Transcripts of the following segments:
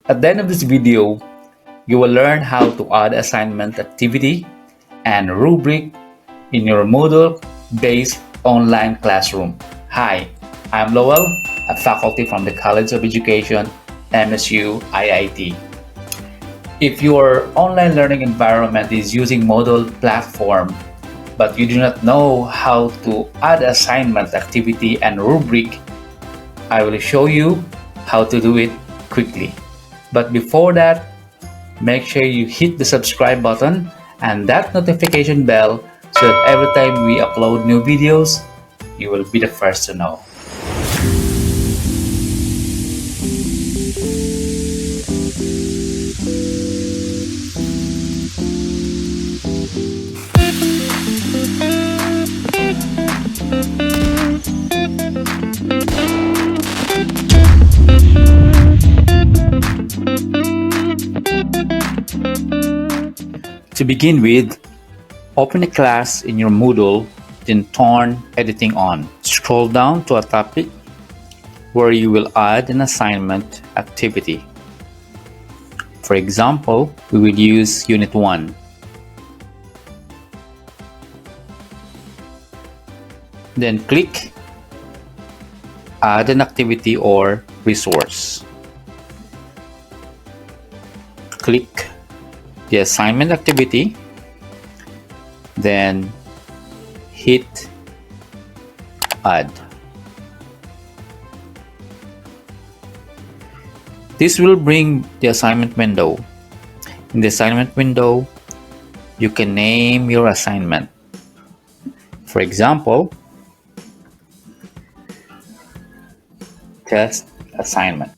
At the end of this video, you will learn how to add assignment activity and rubric in your Moodle-based online classroom. Hi, I'm Lowell, a faculty from the College of Education, MSU-IIT. If your online learning environment is using Moodle platform, but you do not know how to add assignment activity and rubric, I will show you how to do it quickly. But before that, make sure you hit the subscribe button and that notification bell so that every time we upload new videos, you will be the first to know. To begin with, open a class in your Moodle, then turn editing on. Scroll down to a topic where you will add an assignment activity. For example, we will use Unit 1. Then click Add an activity or resource. Click the assignment activity, then hit Add. This will bring the assignment window. In the assignment window, you can name your assignment. For example, test assignment.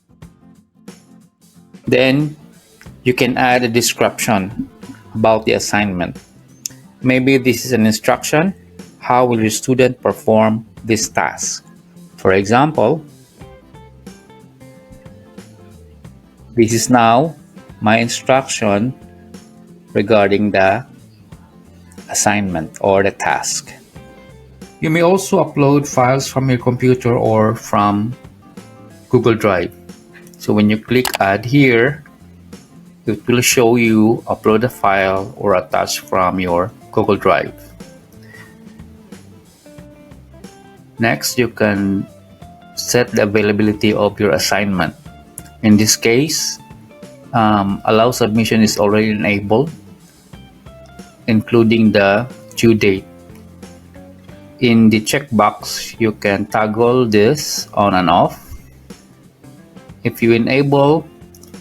Then you can add a description about the assignment. Maybe this is an instruction. How will your student perform this task? For example, this is now my instruction regarding the assignment or the task. You may also upload files from your computer or from Google Drive. So when you click Add here, it will show you upload a file or attach from your Google Drive. Next, you can set the availability of your assignment. In this case, allow submission is already enabled, including the due date. In the checkbox, you can toggle this on and off. If you enable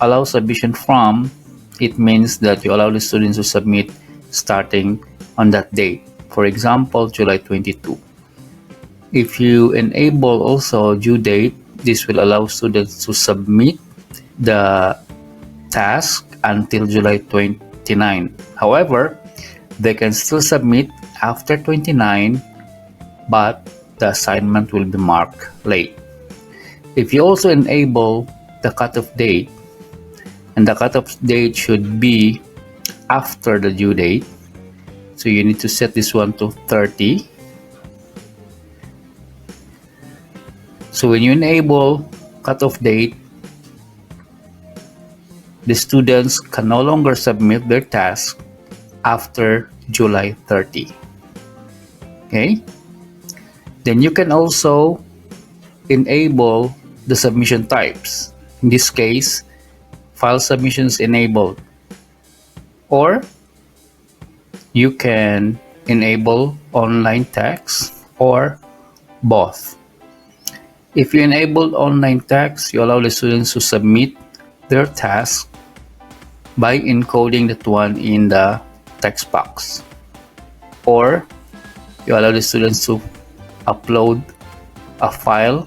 allow submission from, it means that you allow the students to submit starting on that date. For example, July 22. If you enable also due date, this will allow students to submit the task until July 29. However, they can still submit after 29, but the assignment will be marked late. If you also enable the cutoff date, and the cutoff date should be after the due date, so you need to set this one to 30. So when you enable cutoff date, the students can no longer submit their task after July 30. Okay? Then you can also enable the submission types. In this case, file submissions enabled, or you can enable online text, or both. If you enable online text, you allow the students to submit their task by encoding that one in the text box, or you allow the students to upload a file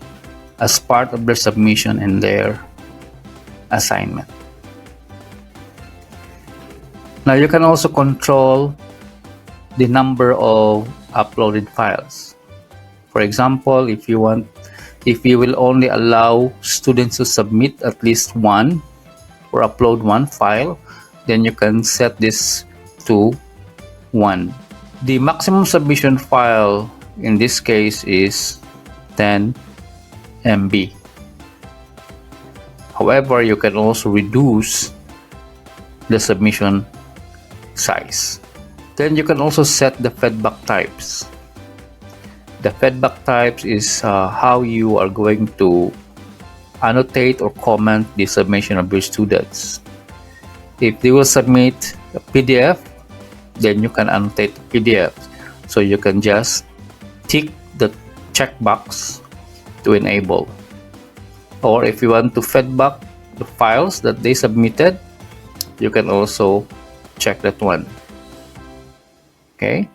as part of their submission and their assignment. Now you can also control the number of uploaded files. For example, if you will only allow students to submit at least one or upload one file, then you can set this to 1. The maximum submission file in this case is 10 MB. However, you can also reduce the submission size. Then you can also set the feedback types. The feedback types is how you are going to annotate or comment the submission of your students. If they will submit a PDF, then you can annotate the PDF. So you can just tick the checkbox to enable. Or if you want to feedback the files that they submitted, you can also check that one. Okay,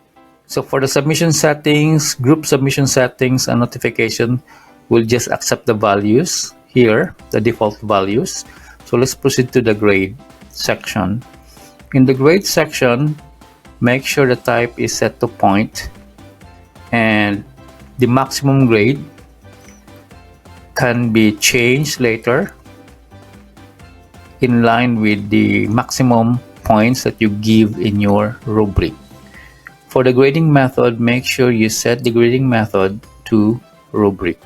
so for the submission settings, group submission settings and notification, we'll just accept the values here, the default values. So let's proceed to the grade section. In the grade section, make sure the type is set to point, and the maximum grade can be changed later in line with the maximum points that you give in your rubric. For the grading method, make sure you set the grading method to rubric.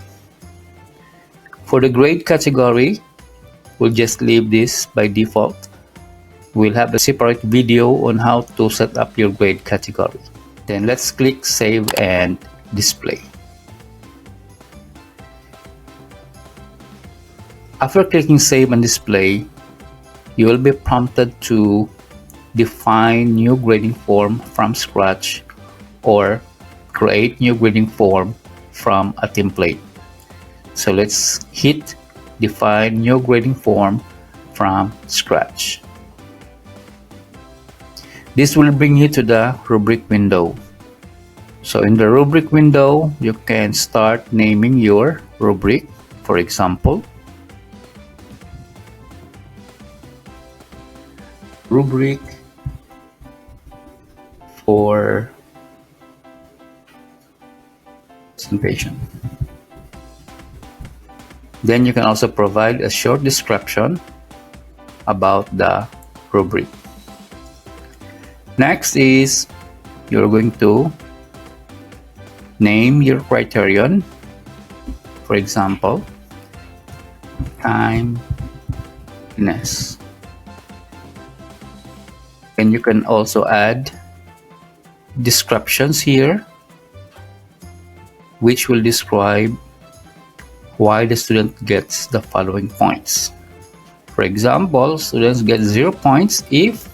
For the grade category, we'll just leave this by default. We'll have a separate video on how to set up your grade category. Then let's click Save and Display. After clicking Save and Display, you will be prompted to define new grading form from scratch or create new grading form from a template. So let's hit Define New Grading Form from Scratch. This will bring you to the rubric window. So in the rubric window, you can start naming your rubric. For example, rubric for presentation. Then you can also provide a short description about the rubric. Next is you're going to name your criterion. For example, timeliness. And you can also add descriptions here, which will describe why the student gets the following points. For example, students get 0 points if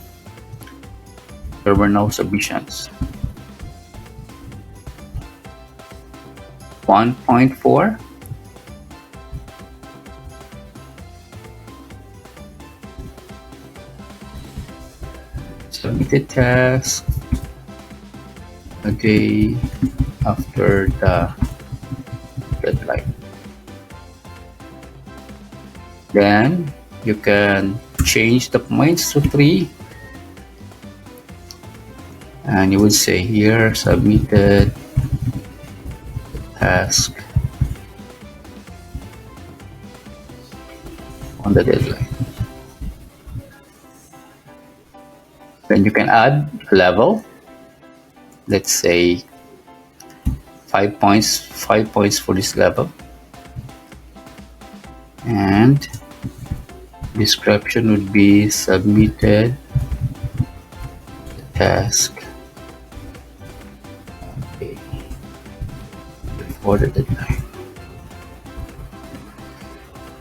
there were no submissions. 1.4 submitted task a day after the deadline. Then you can change the points to 3, and you will say here submitted task on the deadline. Then you can add a level. Let's say 5 points for this level, and description would be submitted task before the deadline.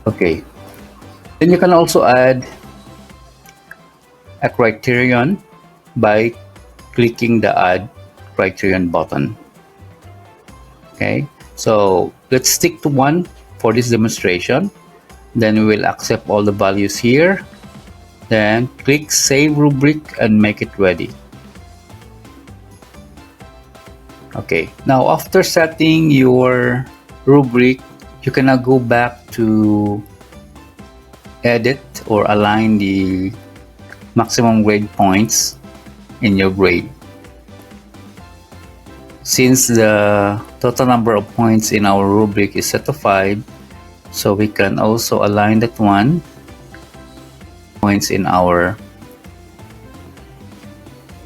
Okay, then you can also add a criterion by clicking the Add Criterion button. Okay, so let's stick to 1 for this demonstration. Then we will accept all the values here. Then click Save Rubric and make it ready. Okay, now after setting your rubric, you can now go back to edit or align the maximum grade points in your grade. Since the total number of points in our rubric is set to 5, so we can also align that one points in our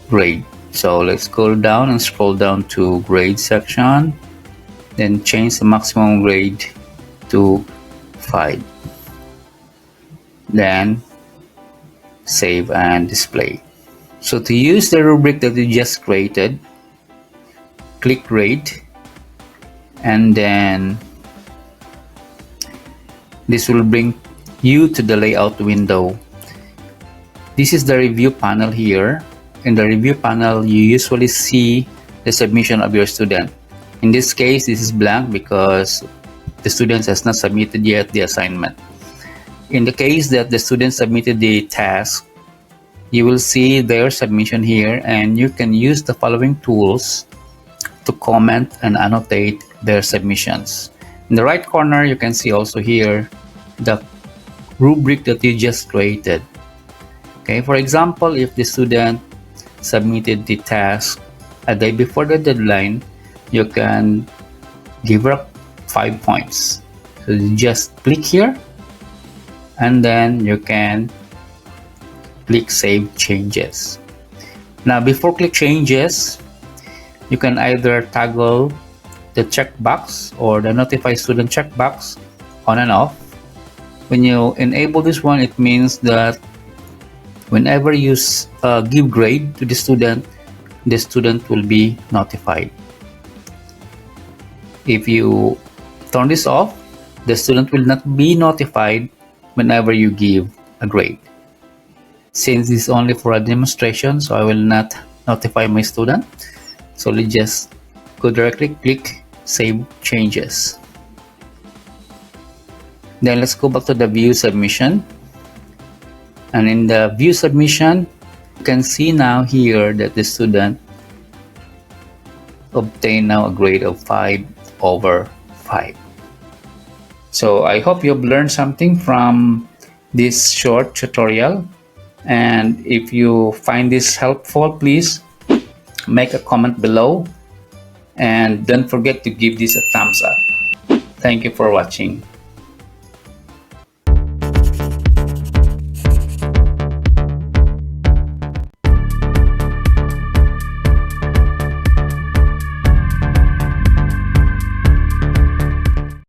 grade. So let's go down and scroll down to grade section, then change the maximum grade to 5. then save and display. So to use the rubric that you just created, click grade, and then this will bring you to the layout window. This is the review panel here. In the review panel, you usually see the submission of your student. In this case, this is blank because the student has not submitted yet the assignment. In the case that the student submitted the task, you will see their submission here, and you can use the following tools to comment and annotate their submissions. In the right corner, you can see also here the rubric that you just created. Okay, for example, if the student submitted the task a day before the deadline, you can give her 5 points. So you just click here, and then you can click Save Changes. Now, before click Changes, you can either toggle the checkbox or the Notify Student checkbox on and off. When you enable this one, it means that whenever you give grade to the student will be notified. If you turn this off, the student will not be notified whenever you give a grade. Since this is only for a demonstration, so I will not notify my student. So let's just go directly, click Save Changes. Then let's go back to the view submission. And in the view submission, you can see now here that the student obtained now a grade of 5/5. So I hope you've learned something from this short tutorial. And if you find this helpful, please make a comment below. And don't forget to give this a thumbs up. Thank you for watching.